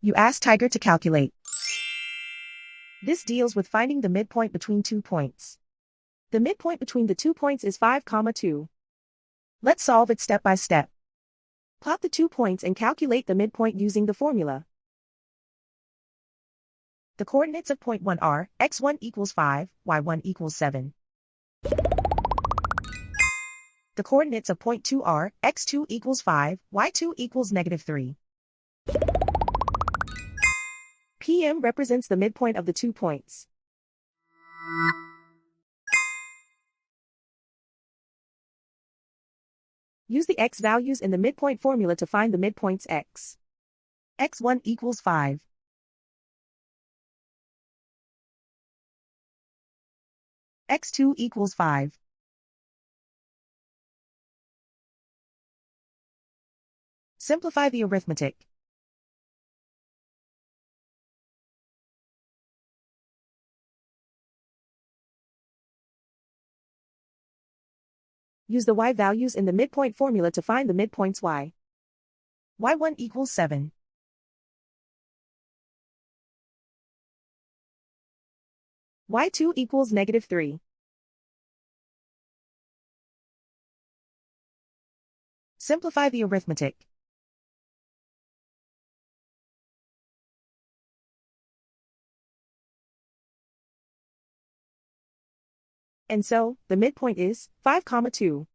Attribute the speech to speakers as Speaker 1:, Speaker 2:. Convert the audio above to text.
Speaker 1: You ask Tiger to calculate. This deals with finding the midpoint between 2 points. The midpoint between the 2 points is 5, 2. Let's solve it step by step. Plot the 2 points and calculate the midpoint using the formula. The coordinates of point 1 are x1 equals 5, y1 equals 7. The coordinates of point 2 are x2 equals 5, y2 equals -3. PM represents the midpoint of the 2 points. Use the x values in the midpoint formula to find the midpoints x. x1 equals 5. x2 equals 5. Simplify the arithmetic. Use the y values in the midpoint formula to find the midpoints y. y1 equals 7. y2 equals -3. Simplify the arithmetic. And so, the midpoint is 5, 2.